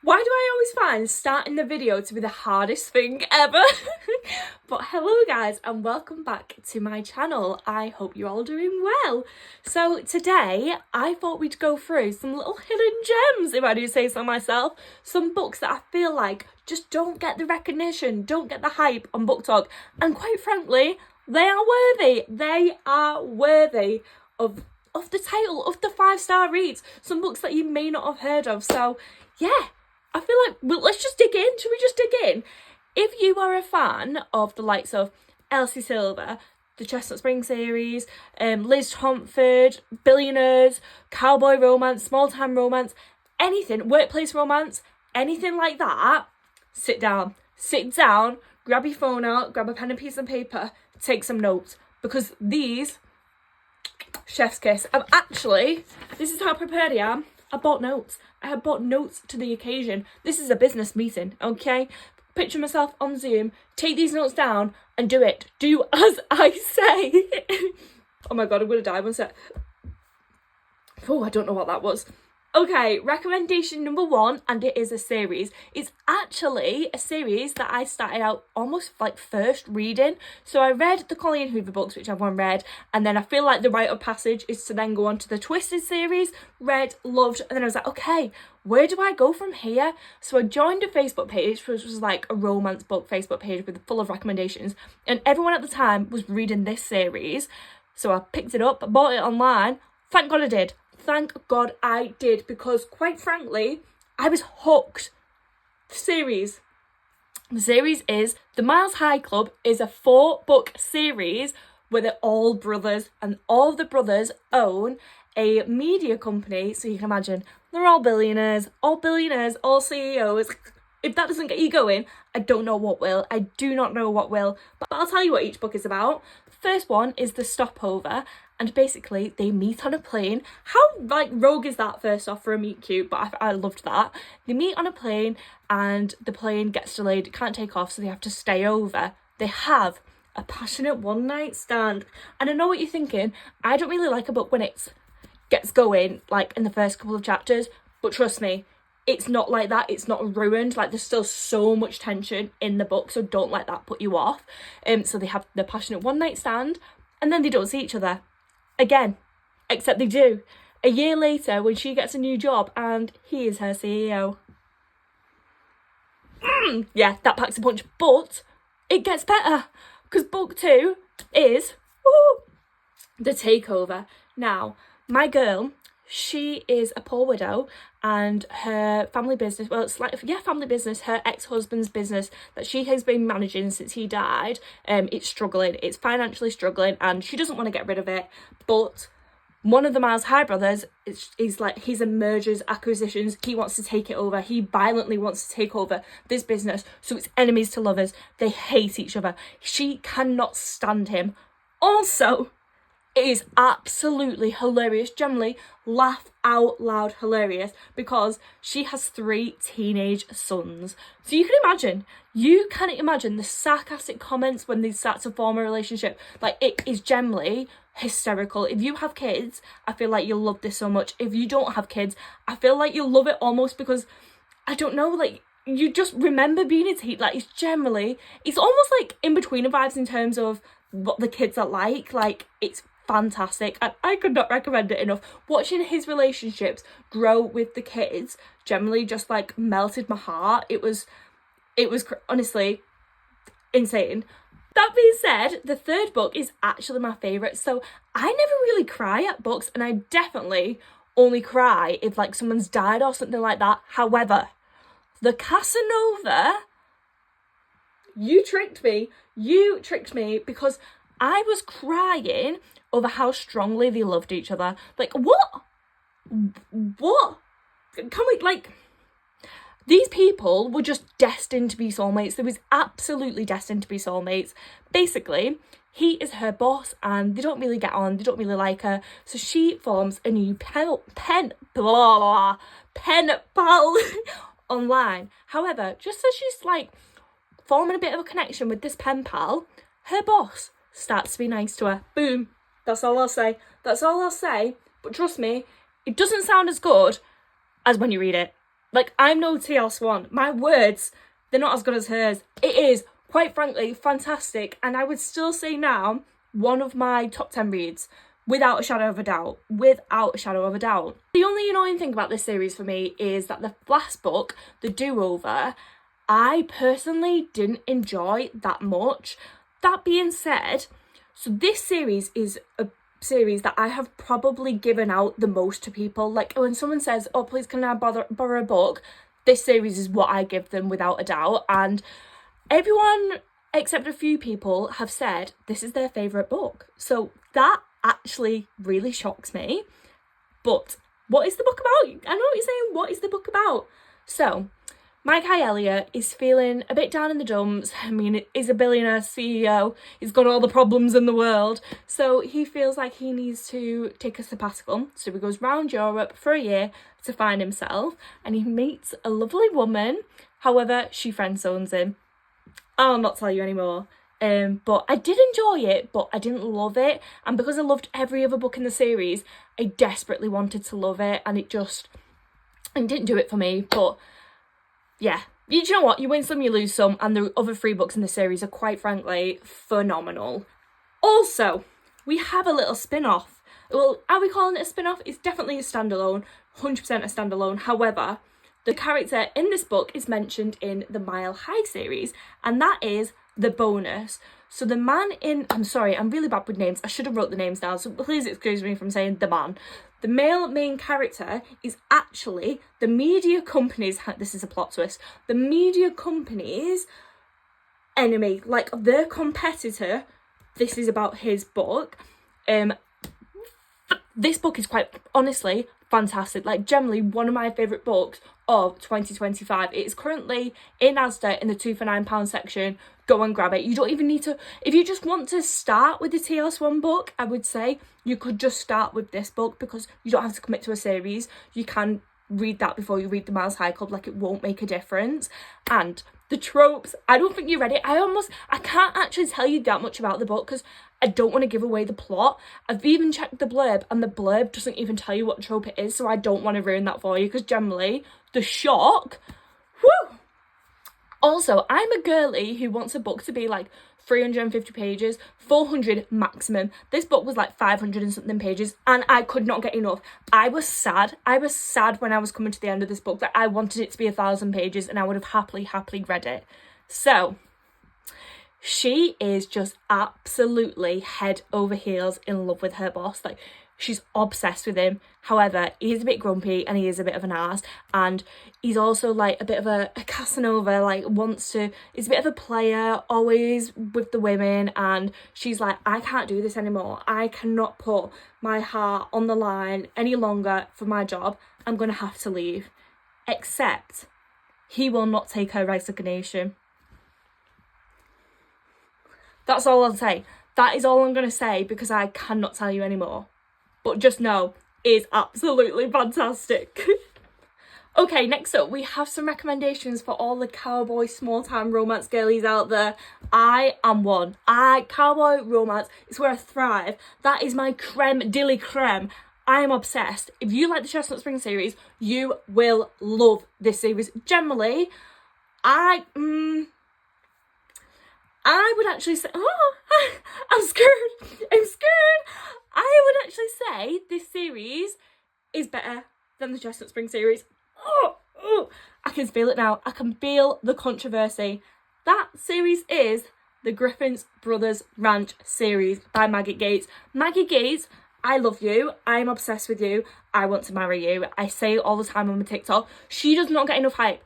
Why do I always find starting the video to be the hardest thing ever? But hello guys and welcome back to my channel. I hope you're all doing well. So today I thought we'd go through some little hidden gems, if I do say so myself. Some books that I feel like just don't get the recognition, don't get the hype on Book Talk. And quite frankly, they are worthy. They are worthy of the title, of the 5-star reads. Some books that you may not have heard of. So yeah. I feel like, well, let's just dig in. Should we just dig in? If you are a fan of the likes of Josie Silver, the Chestnut Spring series, Liz Tomford, Billionaires, cowboy romance, small time romance, anything, workplace romance, anything like that, sit down, grab your phone out, grab a pen and piece of paper, take some notes, because these, chef's kiss. This is how prepared I am. I bought notes. I have bought notes to the occasion. This is a business meeting, okay? Picture myself on Zoom, take these notes down and do it. Do as I say. Oh my God, I'm gonna die. One sec. Oh, I don't know what that was. Okay, recommendation number 1, and it is a series. It's actually a series that I started out almost like first reading. So I read the Colleen Hoover books, which everyone read, and then I feel like the rite of passage is to then go on to the Twisted series, read, loved, and then I was like, okay, where do I go from here? So I joined a Facebook page, which was like a romance book Facebook page with full of recommendations, and everyone at the time was reading this series. So I picked it up, bought it online. Thank God I did. Thank God I did, because quite frankly, I was hooked. The series is The Miles High Club is a 4-book series where they're all brothers, and all of the brothers own a media company. So you can imagine they're all billionaires, all CEOs. If that doesn't get you going, I don't know what will. I do not know what will. But I'll tell you what each book is about. The first one is The Stopover. And basically, they meet on a plane. How, like, rogue is that, first off, for a meet cute? But I loved that. They meet on a plane, and the plane gets delayed. It can't take off, so they have to stay over. They have a passionate one-night stand. And I know what you're thinking. I don't really like a book when it gets going, like, in the first couple of chapters. But trust me, it's not like that. It's not ruined. Like, there's still so much tension in the book, so don't let that put you off. So they have the passionate one-night stand, and then they don't see each other again, except they do a year later when she gets a new job and he is her CEO. Yeah, that packs a punch, but it gets better, because book 2 is The Takeover. Now, my girl, she is a poor widow, and her family business, well, it's like, yeah, family business, her ex-husband's business that she has been managing since he died, it's struggling, it's financially struggling, and she doesn't want to get rid of it. But one of the Miles High brothers is like, he's a mergers, acquisitions, he wants to take it over, he violently wants to take over this business, so it's enemies to lovers, they hate each other, she cannot stand him. Also, it is absolutely hilarious, generally laugh out loud hilarious, because she has 3 teenage sons. So you can imagine the sarcastic comments when they start to form a relationship. Like, it is generally hysterical. If you have kids, I feel like you'll love this so much. If you don't have kids, I feel like you'll love it almost because, I don't know, like, you just remember being a teen. Like, it's almost like in-betweener vibes in terms of what the kids are like. Like, it's fantastic, and I could not recommend it enough. Watching his relationships grow with the kids generally just like melted my heart. It was honestly insane. That being said, the 3rd book is actually my favourite. So I never really cry at books, and I definitely only cry if like someone's died or something like that. However, the Casanova, you tricked me, because I was crying over how strongly they loved each other. Like, what? Can we, like, these people were just destined to be soulmates. They was absolutely destined to be soulmates. Basically, he is her boss, and they don't really get on, they don't really like her, so she forms a new pen pal online. However, just as she's, like, forming a bit of a connection with this pen pal, her boss starts to be nice to her. Boom. That's all I'll say. But trust me, it doesn't sound as good as when you read it. Like, I'm no TL Swan. My words, they're not as good as hers. It is, quite frankly, fantastic. And I would still say now, one of my top 10 reads. Without a shadow of a doubt. Without a shadow of a doubt. The only annoying thing about this series for me is that the last book, The Do-Over, I personally didn't enjoy that much. That being said, so this series is a series that I have probably given out the most to people. Like, when someone says, oh, please can I borrow a book, this series is what I give them without a doubt. And everyone except a few people have said this is their favourite book. So that actually really shocks me. But what is the book about? I know what you're saying, what is the book about? So Mike Elliott is feeling a bit down in the dumps. I mean, he's a billionaire CEO. He's got all the problems in the world. So he feels like he needs to take a sabbatical. So he goes round Europe for a year to find himself. And he meets a lovely woman. However, she friend-zones him. I'll not tell you anymore. But I did enjoy it, but I didn't love it. And because I loved every other book in the series, I desperately wanted to love it. And it didn't do it for me. But yeah, you know what? You win some, you lose some. And the other 3 books in the series are quite frankly phenomenal. Also, we have a little spin-off. Well, are we calling it a spin-off? It's definitely a standalone, 100% a standalone. However, the character in this book is mentioned in the Mile High series, and that is the bonus. So the man in... I'm sorry, I'm really bad with names. I should have wrote the names down, so please excuse me from saying the man. The male main character is actually the media company's... This is a plot twist. The media company's enemy, like their competitor. This is about his book. This book is quite, honestly, fantastic. Like, generally, one of my favourite books of 2025. It is currently in Asda in the 2 for £9 section. Go and grab it. You don't even need to... If you just want to start with the TL Swan book, I would say you could just start with this book because you don't have to commit to a series. You can read that before you read the Miles High Club. Like, it won't make a difference. And the tropes, I don't think you read it. I can't actually tell you that much about the book because I don't want to give away the plot. I've even checked the blurb and the blurb doesn't even tell you what trope it is, so I don't want to ruin that for you because generally the shock, whoo! Also, I'm a girly who wants a book to be like 350 pages, 400 maximum. This book was like 500 and something pages and I could not get enough. I was sad when I was coming to the end of this book that I wanted it to be 1,000 pages and I would have happily read it. So she is just absolutely head over heels in love with her boss. Like, she's obsessed with him. However, he's a bit grumpy and he is a bit of an ass. And he's also like a bit of a Casanova, like he's a bit of a player, always with the women. And she's like, I can't do this anymore. I cannot put my heart on the line any longer for my job. I'm going to have to leave. Except he will not take her resignation. That's all I'll say. That is all I'm going to say because I cannot tell you anymore. But just know, it's absolutely fantastic. Okay, next up, we have some recommendations for all the cowboy small-time romance girlies out there. I am one. Cowboy romance is where I thrive. That is my creme de la creme. I am obsessed. If you like the Chestnut Spring series, you will love this series. Generally, I would actually say, I'm scared. I would actually say this series is better than the Chestnut Spring series. I can feel it now. I can feel the controversy. That series is the Griffith Brothers Ranch series by Maggie Gates. Maggie Gates, I love you. I'm obsessed with you. I want to marry you. I say it all the time on my TikTok. She does not get enough hype.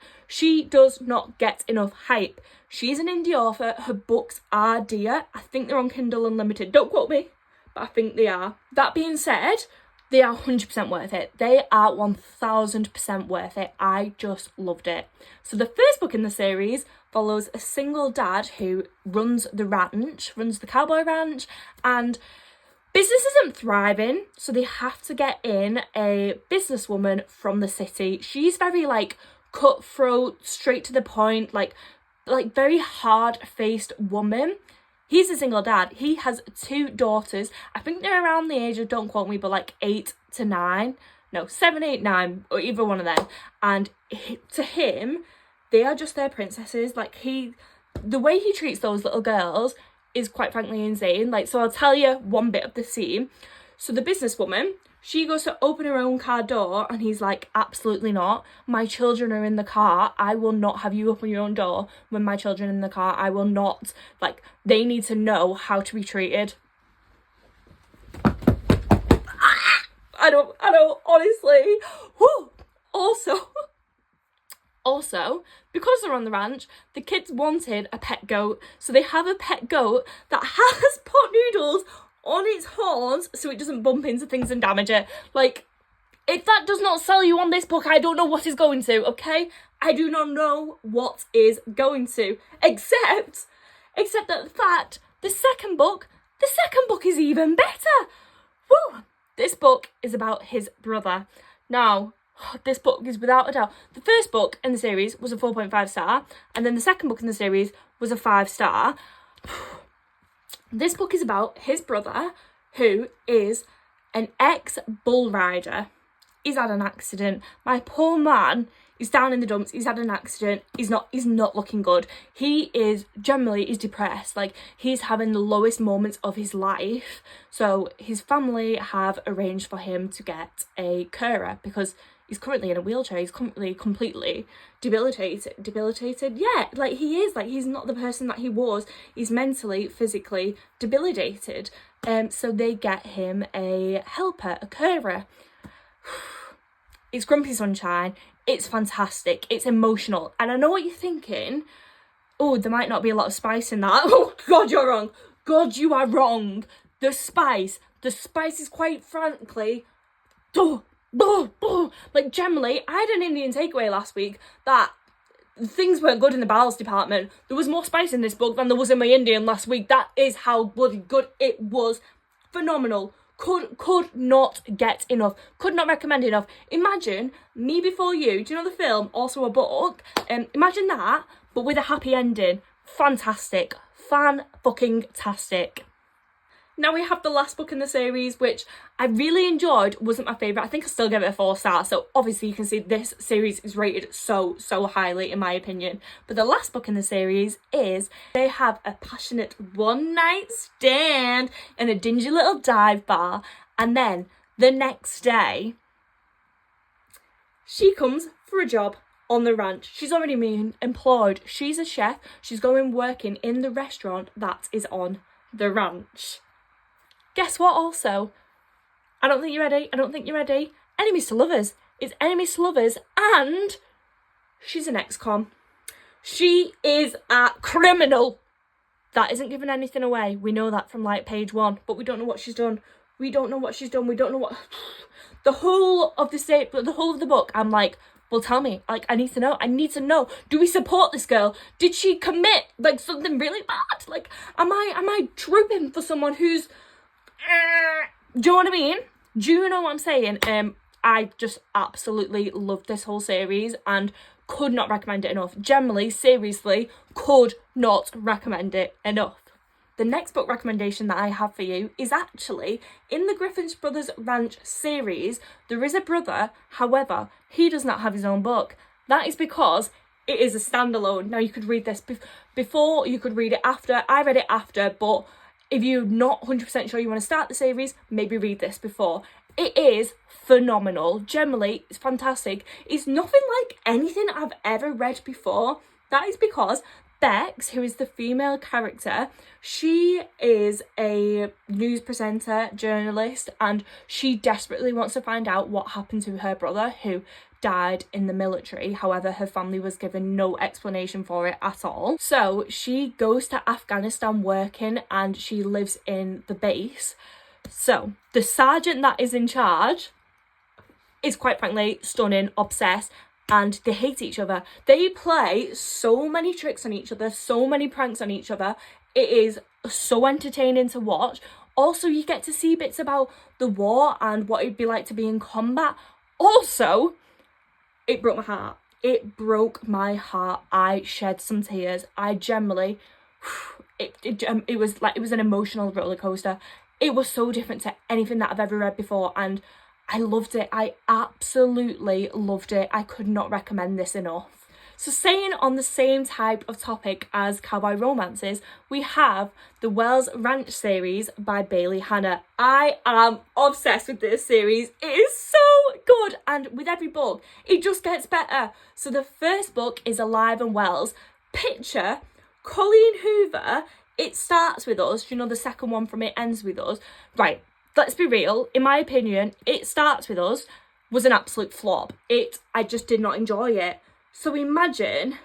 She's an indie author. Her books are dear. I think they're on Kindle Unlimited. Don't quote me, but I think they are. That being said, they are 100% worth it. They are 1000% worth it. I just loved it. So the first book in the series follows a single dad who runs the cowboy ranch, and business isn't thriving, so they have to get in a businesswoman from the city. She's very like cutthroat, straight to the point, like very hard-faced woman. He's a single dad. He has 2 daughters. I think they're around the age of, don't quote me, but like 8 to 9. no, 7, 8, 9, or either one of them. And to him, they are just their princesses. Like, the way he treats those little girls is quite frankly insane. Like, so I'll tell you one bit of the scene. So the businesswoman, she goes to open her own car door and he's like, absolutely not. My children are in the car. I will not have you open your own door when my children are in the car. I will not. Like, they need to know how to be treated. I don't, honestly. Whew. Also, because they're on the ranch, the kids wanted a pet goat. So they have a pet goat that has pot noodles on its horns so it doesn't bump into things and damage it. Like, if that does not sell you on this book, I don't know what is going to, okay? I do not know what is going to. Except that the fact, the second book is even better. Woo! This book is about his brother. Now, this book is without a doubt, the first book in the series was a 4.5 star, and then the second book in the series was a 5 star. This book is about his brother, who is an ex-bull rider. He's had an accident. My poor man is down in the dumps. He's had an accident. He's not looking good. He is depressed. Like, he's having the lowest moments of his life. So his family have arranged for him to get a carer because he's currently in a wheelchair. He's currently completely debilitated. Yeah, like, he is. Like, he's not the person that he was. He's mentally, physically debilitated. So they get him a helper, a carer. It's Grumpy Sunshine. It's fantastic. It's emotional. And I know what you're thinking. Oh, there might not be a lot of spice in that. Oh, God, you're wrong. God, you are wrong. The spice is quite frankly... Like, generally, I had an Indian takeaway last week that things weren't good in the bowels department. There was more spice in this book than there was in my Indian last week. That is how bloody good it was. Phenomenal. Could not get enough. Could not recommend enough. Imagine Me Before You. Do you know the film? Also a book. Imagine that, but with a happy ending. Fantastic. Fan-fucking-tastic. Now we have the last book in the series, which I really enjoyed. Wasn't my favourite. I think I still give it a 4 star. So obviously you can see this series is rated so highly in my opinion. But the last book in the series is they have a passionate one-night stand in a dingy little dive bar. And then the next day, she comes for a job on the ranch. She's already been employed. She's a chef. She's going working in the restaurant that is on the ranch. Guess what also? I don't think you're ready. Enemies to lovers. It's enemies to lovers, and she's an ex-con. She is a criminal. That isn't giving anything away. We know that from like page 1, but we don't know what she's done. We don't know what... The whole of the book, I'm like, well, tell me. Like, I need to know. Do we support this girl? Did she commit like something really bad? Like, am I trooping for someone who's... Do you know what I mean? Do you know what I'm saying? I just absolutely loved this whole series and could not recommend it enough. Generally, seriously, could not recommend it enough. The next book recommendation that I have for you is actually in the Griffith Brothers Ranch series. There is a brother, however, he does not have his own book. That is because it is a standalone. Now, you could read this before, you could read it after. I read it after, but if you're not 100% sure you want to start the series, maybe read this before. It is phenomenal. Generally, it's fantastic. It's nothing like anything I've ever read before. That is because Bex, who is the female character, she is a news presenter, journalist, and she desperately wants to find out what happened to her brother, who died in the military. However, her family was given no explanation for it at all. So she goes to Afghanistan working and she lives in the base. So the sergeant that is in charge is quite frankly stunning, obsessed, and they hate each other. They play so many tricks on each other, so many pranks on each other. It is so entertaining to watch. Also, you get to see bits about the war and what it'd be like to be in combat. Also, it broke my heart. It broke my heart. I shed some tears. I generally, it was an emotional roller coaster. It was so different to anything that I've ever read before, and I loved it. I absolutely loved it. I could not recommend this enough. So staying on the same type of topic as cowboy romances, we have the Wells Ranch series by Bailey Hannah. I am obsessed with this series. It is so good, and with every book, it just gets better. So the first book is Alive and Wells. Picture Colleen Hoover. It starts with us. You know, the second one from It Ends With Us. Right, let's be real. In my opinion, It Starts With Us was an absolute flop. I just did not enjoy it. So imagine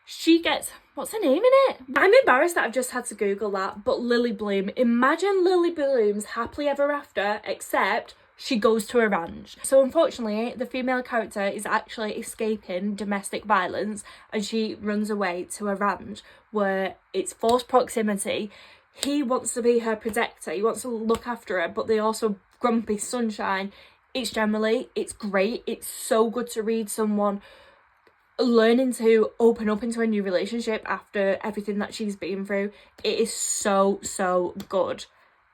she gets, what's her name in it? I'm embarrassed that I've just had to Google that, but Lily Bloom. Imagine Lily Bloom's happily ever after, except she goes to a ranch. So unfortunately, the female character is actually escaping domestic violence and she runs away to a ranch where it's forced proximity. He wants to be her protector, he wants to look after her, but they also grumpy sunshine. It's great. It's so good to read someone learning to open up into a new relationship after everything that she's been through. It is so good.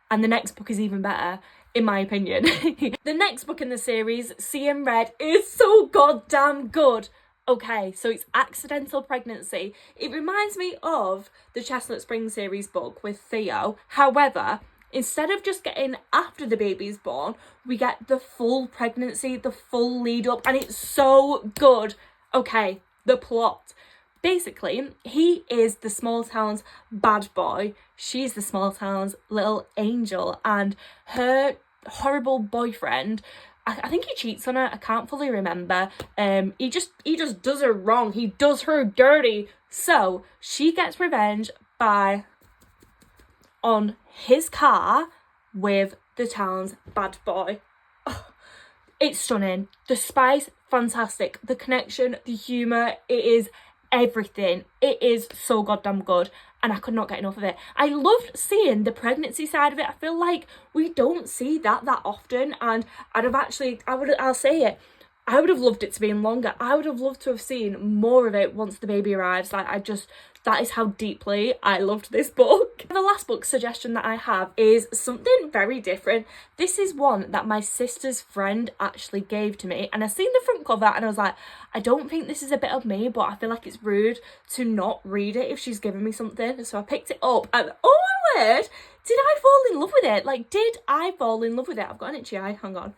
And the next book is even better, in my opinion. The next book in the series, Seeing Red, is so goddamn good. Okay, so it's Accidental Pregnancy. It reminds me of the Chestnut Springs series book with Theo. However, instead of just getting after the baby's born, we get the full pregnancy, the full lead up, and it's so good. Okay, the plot. Basically, he is the small town's bad boy. She's the small town's little angel. And her horrible boyfriend, I think he cheats on her. I can't fully remember. He just does her wrong. He does her dirty. So she gets revenge on his car with the town's bad boy. It's stunning. The spice, fantastic. The connection, the humour, it is everything. It is so goddamn good. And I could not get enough of it. I loved seeing the pregnancy side of it. I feel like we don't see that often. And I'll say it, I would have loved it to be in longer. I would have loved to have seen more of it once the baby arrives. That is how deeply I loved this book. The last book suggestion that I have is something very different. This is one that my sister's friend actually gave to me, and I seen the front cover and I was like, I don't think this is a bit of me, but I feel like it's rude to not read it if she's giving me something. So I picked it up and oh my word, did I fall in love with it? Like, did I fall in love with it? I've got an itchy eye, hang on.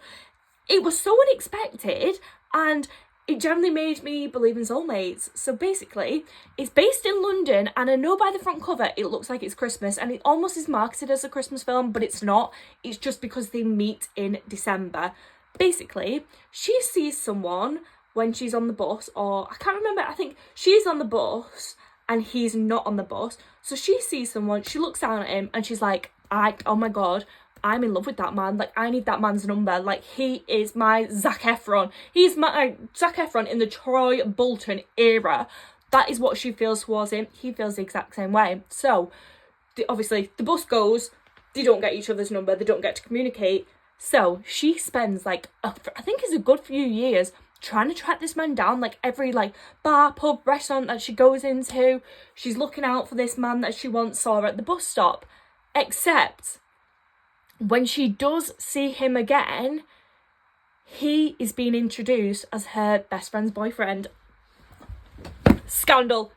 It was so unexpected and it generally made me believe in soulmates. So basically, it's based in London, and I know by the front cover it looks like it's Christmas, and it almost is marketed as a Christmas film, but it's not. It's just because they meet in December. Basically, she sees someone when she's on the bus, or I can't remember, I think she's on the bus and he's not on the bus. So she sees someone, she looks down at him and she's like, oh my God, I'm in love with that man. Like, I need that man's number. Like, he is my Zac Efron. He's my Zac Efron in the Troy Bolton era. That is what she feels towards him. He feels the exact same way. So, obviously, the bus goes. They don't get each other's number. They don't get to communicate. So, she spends, I think it's a good few years trying to track this man down. Like, every, bar, pub, restaurant that she goes into, she's looking out for this man that she once saw at the bus stop. Except when she does see him again, he is being introduced as her best friend's boyfriend. Scandal.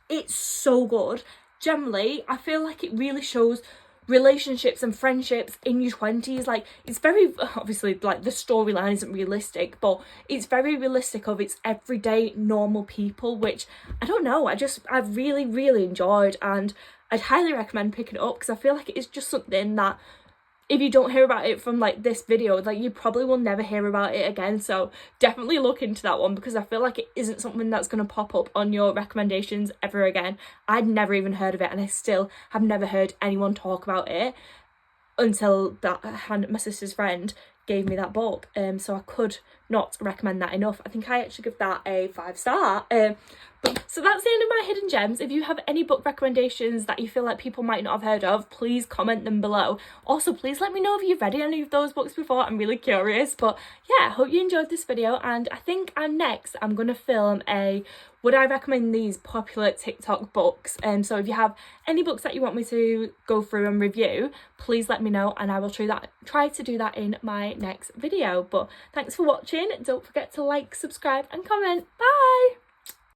It's so good. Generally, I feel like it really shows relationships and friendships in your 20s. Like, it's very, obviously, the storyline isn't realistic, but it's very realistic of its everyday normal people, which, I don't know, I've really enjoyed, and I'd highly recommend picking it up, because I feel like it's just something that if you don't hear about it from this video, you probably will never hear about it again. So definitely look into that one, because I feel like it isn't something that's going to pop up on your recommendations ever again. I'd never even heard of it, and I still have never heard anyone talk about it until my sister's friend gave me that book. So I could not recommend that enough. I think I actually give that a 5-star. So that's the end of my hidden gems. If you have any book recommendations that you feel like people might not have heard of, please comment them below. Also, please let me know if you've read any of those books before. I'm really curious. But yeah, I hope you enjoyed this video, and I think I'm going to film a would I recommend these popular TikTok books. So if you have any books that you want me to go through and review, please let me know, and I will try to do that in my next video. But thanks for watching. Don't forget to like, subscribe and comment. Bye!